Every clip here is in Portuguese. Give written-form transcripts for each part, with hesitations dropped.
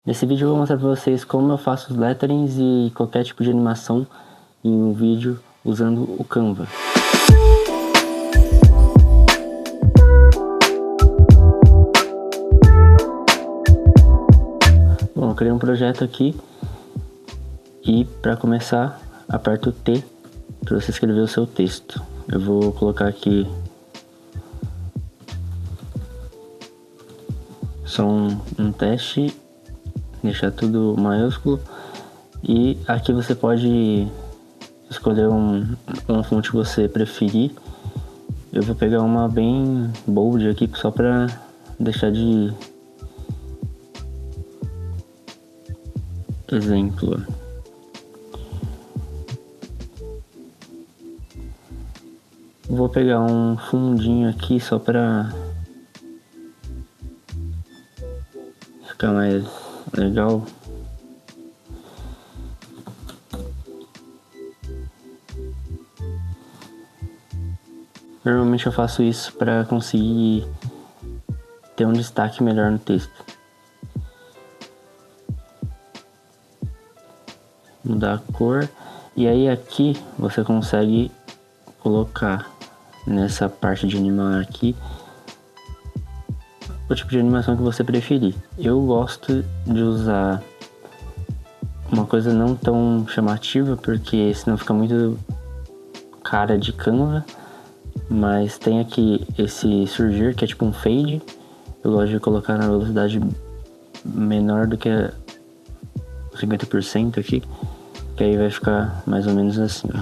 Nesse vídeo eu vou mostrar para vocês como eu faço os letterings e qualquer tipo de animação em um vídeo usando o Canva. Bom, eu criei um projeto aqui e para começar aperto o T para você escrever o seu texto. Eu vou colocar aqui só um teste, deixar tudo maiúsculo, e aqui você pode escolher uma fonte que você preferir. Eu vou pegar uma bem bold aqui só para deixar de exemplo. Vou pegar um fundinho aqui só para ficar mais legal. Normalmente eu faço isso para conseguir ter um destaque melhor no texto. Mudar a cor. E aí aqui você consegue colocar nessa parte de animar aqui o tipo de animação que você preferir. Eu gosto de usar uma coisa não tão chamativa, porque senão fica muito cara de Canva. Mas tem aqui esse surgir, que é tipo um fade. Eu gosto de colocar na velocidade menor do que 50% aqui, que aí vai ficar mais ou menos assim, ó.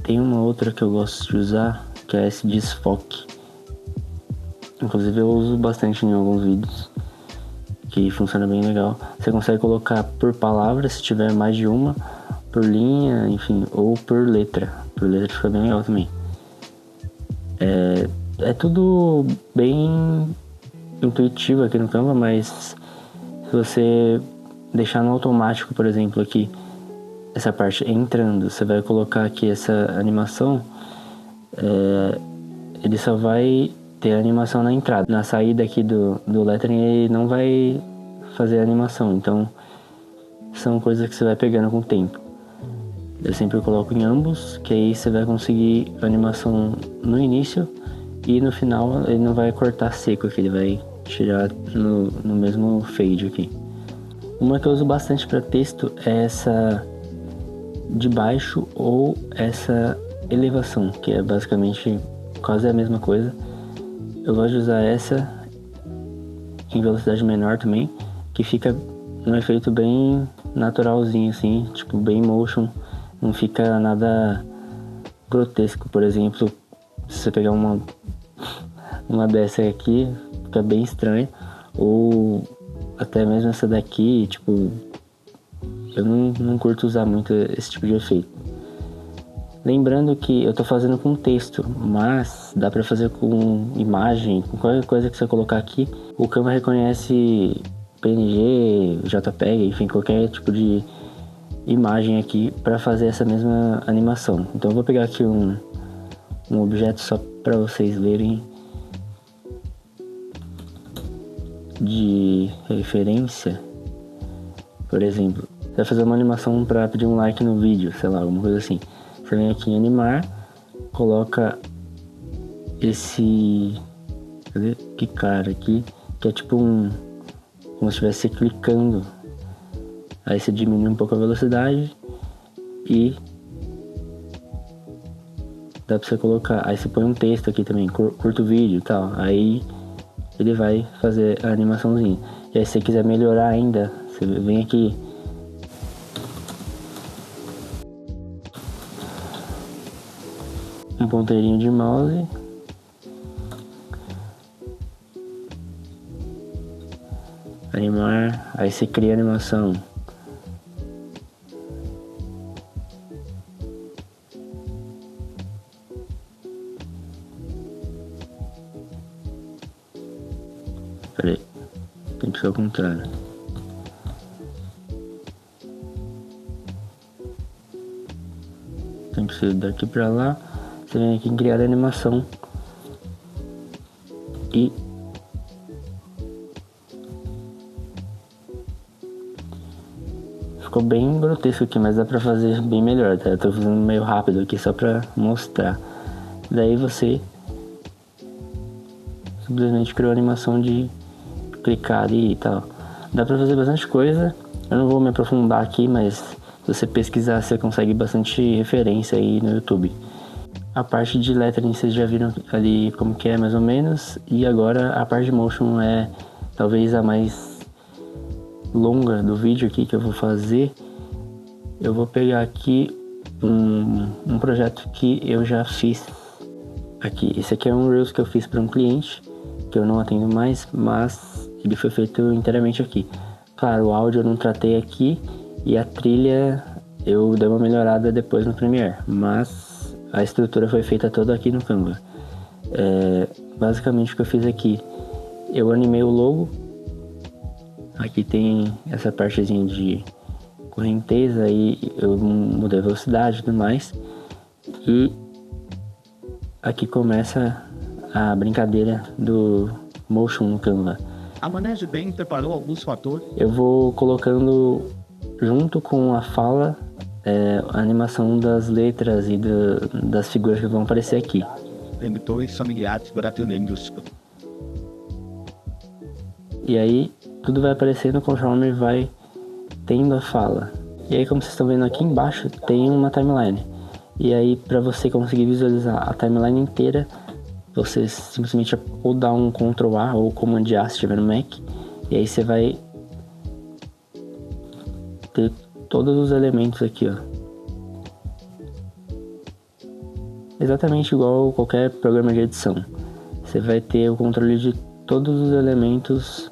Tem uma outra que eu gosto de usar, que é esse desfoque. Inclusive eu uso bastante em alguns vídeos, que funciona bem legal. Você consegue colocar por palavra, se tiver mais de uma, por linha, enfim, ou por letra. Por letra fica bem legal também. É tudo bem intuitivo aqui no Canva, mas se você deixar no automático, por exemplo, aqui, essa parte entrando, você vai colocar aqui essa animação, ele só vai ter a animação na entrada. Na saída aqui do lettering ele não vai fazer a animação, então são coisas que você vai pegando com o tempo. Eu sempre coloco em ambos, que aí você vai conseguir a animação no início e no final ele não vai cortar seco aqui, ele vai tirar no mesmo fade aqui. Uma que eu uso bastante para texto é essa de baixo ou essa elevação, que é basicamente quase a mesma coisa. Eu gosto de usar essa em velocidade menor também, que fica um efeito bem naturalzinho assim, tipo bem motion, não fica nada grotesco. Por exemplo, se você pegar uma dessa aqui, fica bem estranho, ou até mesmo essa daqui, tipo, eu não curto usar muito esse tipo de efeito. Lembrando que eu tô fazendo com texto, mas dá pra fazer com imagem, com qualquer coisa que você colocar aqui. O Canva reconhece PNG, JPEG, enfim, qualquer tipo de imagem aqui para fazer essa mesma animação. Então eu vou pegar aqui um objeto só para vocês verem de referência. Por exemplo, você vai fazer uma animação para pedir um like no vídeo, sei lá, alguma coisa assim. Você vem aqui em animar, coloca esse, cadê? Que cara aqui, que é tipo como se estivesse clicando. Aí você diminui um pouco a velocidade e dá pra você colocar. Aí você põe um texto aqui também, curta o vídeo e tal. Aí ele vai fazer a animaçãozinha. E aí se você quiser melhorar ainda, você vem aqui, um ponteirinho de mouse, animar, aí você cria a animação. Peraí, tem que ser ao contrário. Tem que ser daqui pra lá. Você vem aqui em criar a animação e Ficou bem grotesco aqui, mas dá pra fazer bem melhor, tá? Eu tô fazendo meio rápido aqui só pra mostrar. Daí você simplesmente criou a animação de clicar ali e tal. Dá pra fazer bastante coisa. Eu não vou me aprofundar aqui, mas se você pesquisar, você consegue bastante referência aí no YouTube. A parte de lettering vocês já viram ali como que é mais ou menos. E agora a parte de motion é talvez a mais longa do vídeo aqui que eu vou fazer. Eu vou pegar aqui um projeto que eu já fiz aqui. Esse aqui é um Reels que eu fiz para um cliente, que eu não atendo mais, mas ele foi feito inteiramente aqui. Claro, o áudio eu não tratei aqui e a trilha eu dei uma melhorada depois no Premiere, mas a estrutura foi feita toda aqui no Canva. Basicamente o que eu fiz aqui, eu animei o logo. Aqui tem essa partezinha de correnteza e eu mudei a velocidade e tudo mais. E aqui começa a brincadeira do motion no Canva. A Manege bem preparou alguns fatores. Eu vou colocando junto com a fala a animação das letras e das figuras que vão aparecer aqui. Editores familiares brasileiros. E aí tudo vai aparecendo conforme vai tendo a fala. E aí, como vocês estão vendo aqui embaixo, tem uma timeline. E aí, para você conseguir visualizar a timeline inteira, você simplesmente ou dá um Ctrl A ou Command A se estiver no Mac. E aí você vai ter todos os elementos aqui, ó. Exatamente igual a qualquer programa de edição. Você vai ter o controle de todos os elementos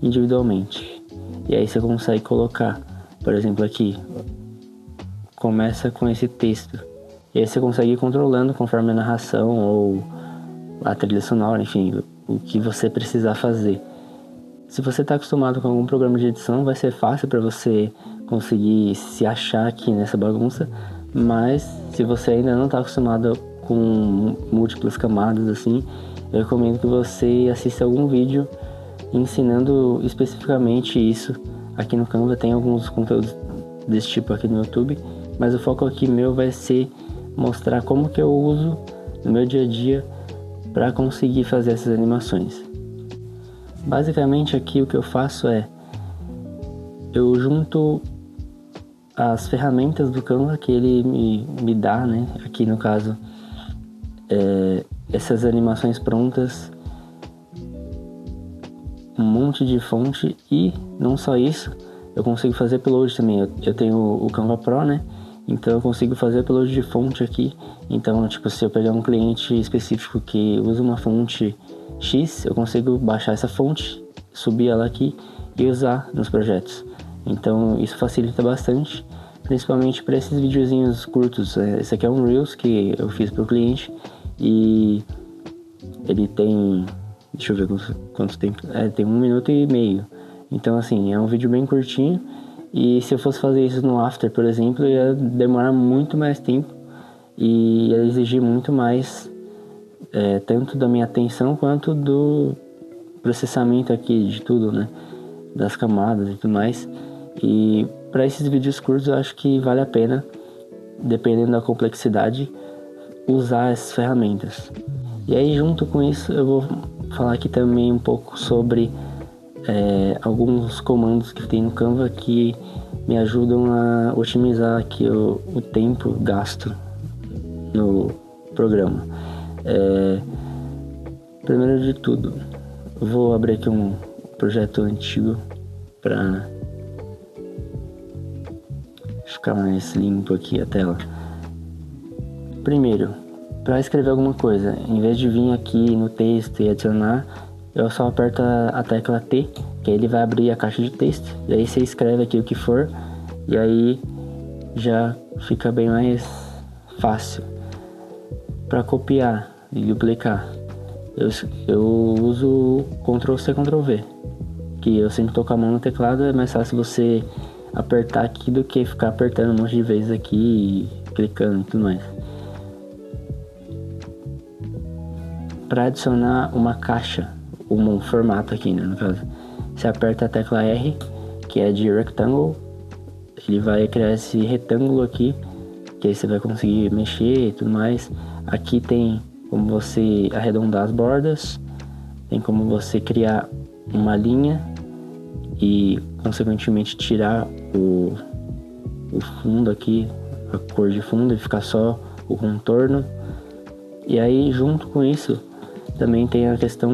individualmente. E aí você consegue colocar, por exemplo, aqui começa com esse texto. E aí você consegue ir controlando conforme a narração ou a trilha sonora, enfim, o que você precisar fazer. Se você está acostumado com algum programa de edição, vai ser fácil para você conseguir se achar aqui nessa bagunça. Mas se você ainda não está acostumado com múltiplas camadas assim, eu recomendo que você assista algum vídeo ensinando especificamente isso. Aqui no Canva tem alguns conteúdos desse tipo aqui no YouTube, mas o foco aqui meu vai ser mostrar como que eu uso no meu dia a dia para conseguir fazer essas animações. Basicamente aqui o que eu faço é eu junto as ferramentas do Canva que ele me dá, né? Aqui no caso essas animações prontas, um monte de fonte, e não só isso, eu consigo fazer upload também. Eu tenho o Canva Pro, né? Então eu consigo fazer upload de fonte aqui. Então, tipo, se eu pegar um cliente específico que usa uma fonte X, eu consigo baixar essa fonte, subir ela aqui e usar nos projetos. Então isso facilita bastante, principalmente para esses videozinhos curtos. Esse aqui é um Reels que eu fiz para o cliente e ele tem, deixa eu ver quanto tempo, tem 1 minuto e meio. Então assim, é um vídeo bem curtinho, e se eu fosse fazer isso no After, por exemplo, ia demorar muito mais tempo e ia exigir muito mais, tanto da minha atenção quanto do processamento aqui de tudo, né, das camadas e tudo mais. E para esses vídeos curtos eu acho que vale a pena, dependendo da complexidade, usar essas ferramentas. E aí, junto com isso, eu vou falar aqui também um pouco sobre alguns comandos que tem no Canva que me ajudam a otimizar aqui o tempo gasto no programa. Primeiro de tudo, eu vou abrir aqui um projeto antigo para ficar mais limpo aqui a tela. Primeiro, para escrever alguma coisa, em vez de vir aqui no texto e adicionar, eu só aperto a tecla T, que aí ele vai abrir a caixa de texto, e aí você escreve aqui o que for, e aí já fica bem mais fácil. Para copiar e duplicar, eu uso Ctrl C, Ctrl V, que eu sempre tô com a mão no teclado, é mais fácil você apertar aqui do que ficar apertando um monte de vezes aqui e clicando e tudo mais. Para adicionar uma caixa, um formato aqui, né, no caso, você aperta a tecla R, que é de Rectangle, ele vai criar esse retângulo aqui, que aí você vai conseguir mexer e tudo mais. Aqui tem como você arredondar as bordas, tem como você criar uma linha e consequentemente tirar o fundo aqui, a cor de fundo, e ficar só o contorno. E aí junto com isso também tem a questão,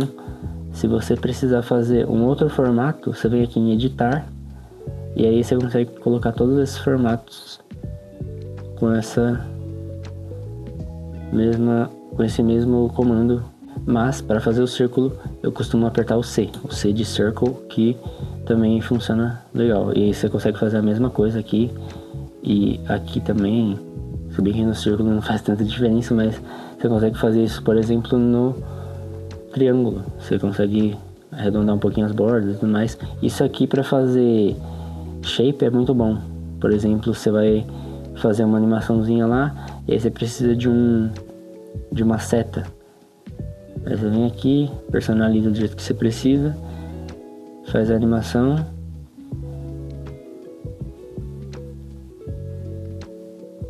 se você precisar fazer um outro formato, você vem aqui em editar e aí você consegue colocar todos esses formatos com esse mesmo comando. Mas para fazer o círculo eu costumo apertar o C de circle, que também funciona legal. E aí você consegue fazer a mesma coisa aqui e aqui também, se bem que no círculo não faz tanta diferença, mas você consegue fazer isso, por exemplo, no triângulo. Você consegue arredondar um pouquinho as bordas e tudo mais. Isso aqui para fazer shape é muito bom. Por exemplo, você vai fazer uma animaçãozinha lá e aí você precisa de uma seta. Aí você vem aqui, personaliza do jeito que você precisa, faz a animação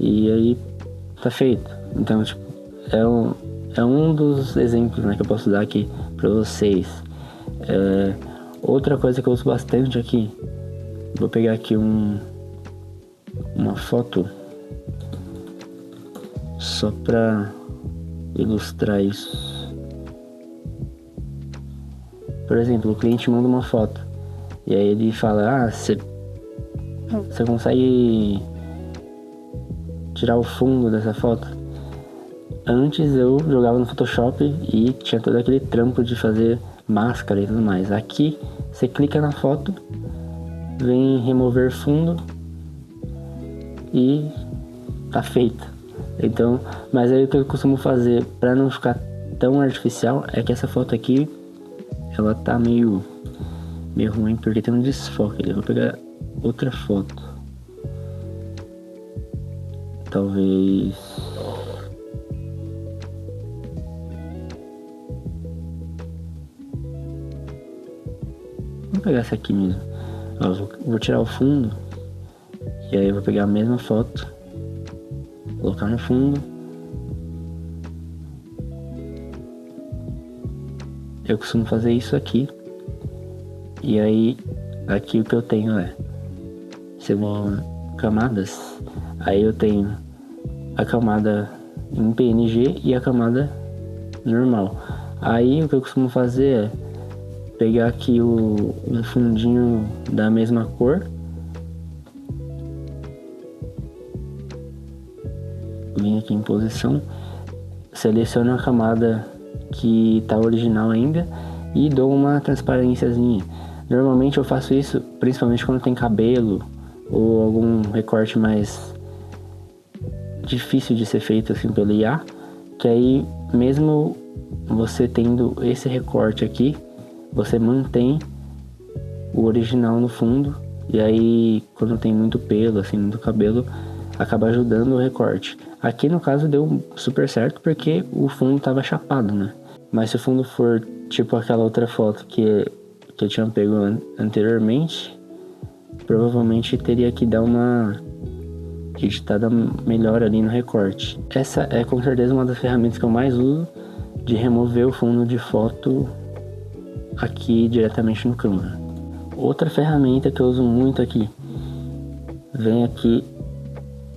e aí tá feito. Então, tipo, é um dos exemplos, né, que eu posso dar aqui pra vocês. Outra coisa que eu uso bastante aqui, vou pegar aqui uma foto só pra ilustrar isso. Por exemplo, o cliente manda uma foto e aí ele fala: você consegue tirar o fundo dessa foto? Antes eu jogava no Photoshop e tinha todo aquele trampo de fazer máscara e tudo mais. Aqui você clica na foto, vem remover fundo e tá feito. Então, mas aí o que eu costumo fazer para não ficar tão artificial é que essa foto aqui, ela tá meio ruim porque tem um desfoque. Eu vou pegar outra foto, talvez vou pegar essa aqui mesmo. Vou tirar o fundo e aí eu vou pegar a mesma foto, colocar no fundo. Eu costumo fazer isso aqui. E aí aqui o que eu tenho segundo camadas. Aí eu tenho a camada em PNG e a camada normal. Aí o que eu costumo fazer é pegar aqui um fundinho da mesma cor, vim aqui em posição, seleciono a camada que tá original ainda e dou uma transparênciazinha. Normalmente eu faço isso principalmente quando tem cabelo ou algum recorte mais difícil de ser feito assim pelo IA, que aí mesmo você tendo esse recorte aqui, você mantém o original no fundo, e aí quando tem muito pelo, assim, muito cabelo, acaba ajudando o recorte. Aqui no caso deu super certo porque o fundo tava chapado, né? Mas se o fundo for tipo aquela outra foto que eu tinha pego anteriormente, provavelmente teria que dar uma editada melhor ali no recorte. Essa é com certeza uma das ferramentas que eu mais uso de remover o fundo de foto aqui diretamente no Canva. Outra ferramenta que eu uso muito aqui, vem aqui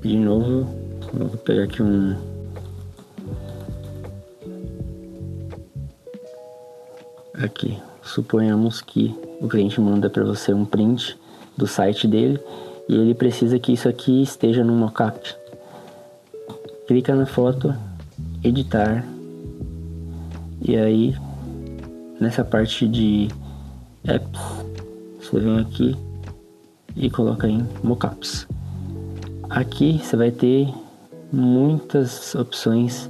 de novo, vou pegar aqui aqui, suponhamos que o cliente manda para você um print do site dele e ele precisa que isso aqui esteja no mockup. Clica na foto, editar, e aí nessa parte de apps você vem aqui e coloca em mockups. Aqui você vai ter muitas opções.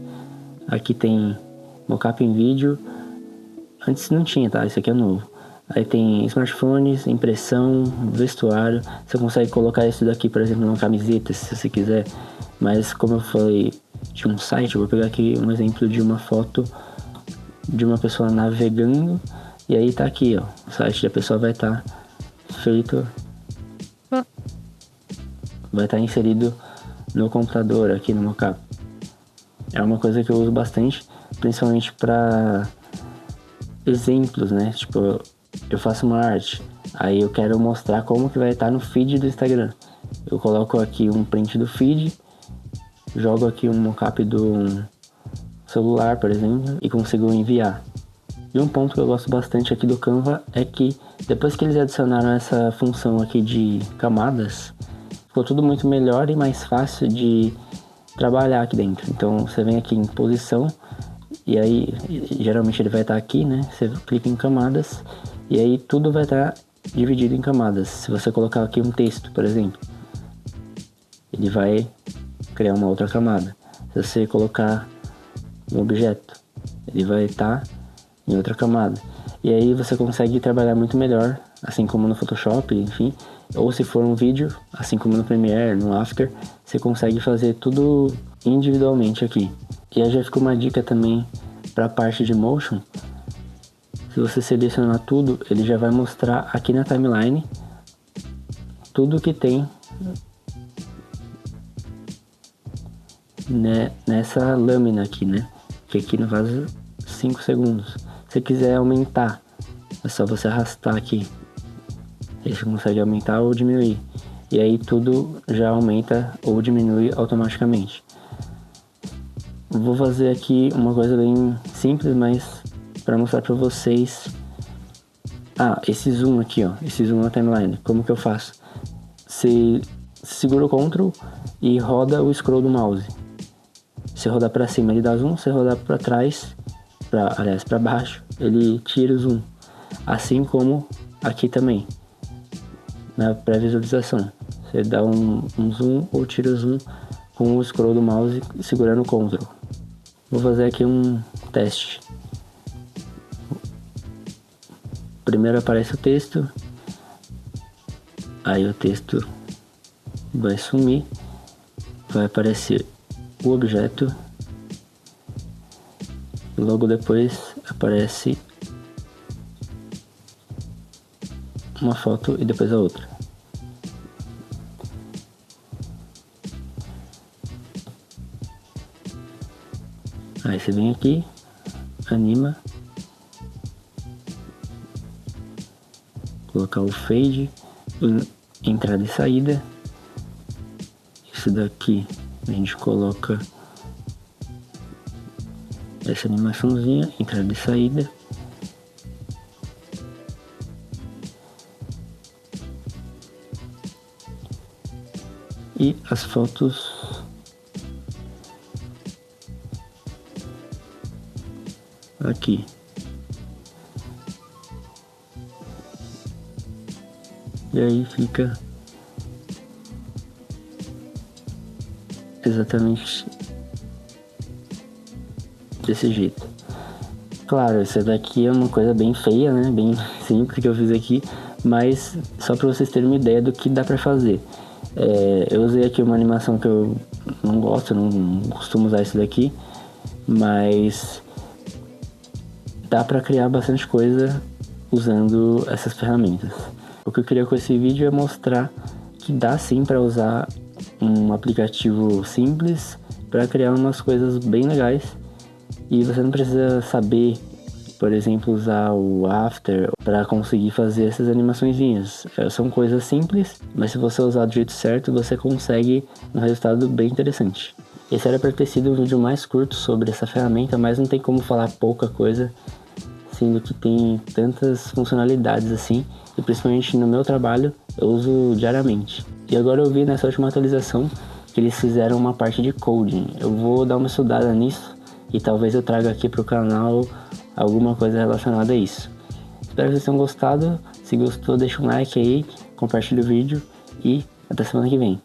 Aqui tem mockup em vídeo, antes não tinha, tá? Isso aqui é novo. Aí tem smartphones, impressão, vestuário. Você consegue colocar isso daqui, por exemplo, numa camiseta, se você quiser. Mas como eu falei de um site, eu vou pegar aqui um exemplo de uma foto de uma pessoa navegando. E aí tá aqui, ó. O site da pessoa vai estar feito vai estar inserido no computador, aqui no mockup. É uma coisa que eu uso bastante, principalmente para exemplos, né? Tipo, eu faço uma arte, aí eu quero mostrar como que vai estar no feed do Instagram. Eu coloco aqui um print do feed, jogo aqui um mockup do celular, por exemplo, e consigo enviar. E um ponto que eu gosto bastante aqui do Canva é que depois que eles adicionaram essa função aqui de camadas, ficou tudo muito melhor e mais fácil de trabalhar aqui dentro. Então você vem aqui em posição e aí geralmente ele vai estar aqui, né? Você clica em camadas e aí tudo vai estar dividido em camadas. Se você colocar aqui um texto, por exemplo, ele vai criar uma outra camada. Se você colocar um objeto, ele vai estar em outra camada. E aí você consegue trabalhar muito melhor, assim como no Photoshop, enfim. Ou se for um vídeo, assim como no Premiere, no After, você consegue fazer tudo individualmente aqui. E aí já fica uma dica também para a parte de motion. Se você selecionar tudo, ele já vai mostrar aqui na timeline tudo que tem, né, nessa lâmina aqui, né? Que aqui no caso 5 segundos. Se quiser aumentar, é só você arrastar aqui. Aí você consegue aumentar ou diminuir. E aí tudo já aumenta ou diminui automaticamente. Vou fazer aqui uma coisa bem simples, mas para mostrar para vocês. Esse zoom aqui, ó. Esse zoom na timeline. Como que eu faço? Você segura o Ctrl e roda o scroll do mouse. Se rodar para cima ele dá zoom, se rodar para trás, para baixo, ele tira o zoom. Assim como aqui também, na pré-visualização. Você dá um zoom ou tira o zoom com o scroll do mouse segurando o Ctrl. Vou fazer aqui um teste. Primeiro aparece o texto, aí o texto vai sumir, vai aparecer o objeto, logo depois aparece uma foto e depois a outra. Aí você vem aqui, anima, colocar o fade, entrada e saída. Isso daqui a gente coloca essa animaçãozinha, entrada e saída. E as fotos aqui. E aí fica exatamente desse jeito. Claro, isso daqui é uma coisa bem feia, né? Bem simples que eu fiz aqui, mas só para vocês terem uma ideia do que dá para fazer. Eu usei aqui uma animação que eu não gosto, não costumo usar isso daqui, mas dá para criar bastante coisa usando essas ferramentas. O que eu queria com esse vídeo é mostrar que dá sim para usar um aplicativo simples para criar umas coisas bem legais. E você não precisa saber, por exemplo, usar o After para conseguir fazer essas animaçõezinhas. São coisas simples, mas se você usar do jeito certo, você consegue um resultado bem interessante. Esse era para ter sido um vídeo mais curto sobre essa ferramenta, mas não tem como falar pouca coisa, sendo que tem tantas funcionalidades assim, e principalmente no meu trabalho eu uso diariamente. E agora eu vi nessa última atualização que eles fizeram uma parte de coding. Eu vou dar uma estudada nisso e talvez eu traga aqui pro canal alguma coisa relacionada a isso. Espero que vocês tenham gostado. Se gostou, deixa um like aí, compartilha o vídeo e até semana que vem.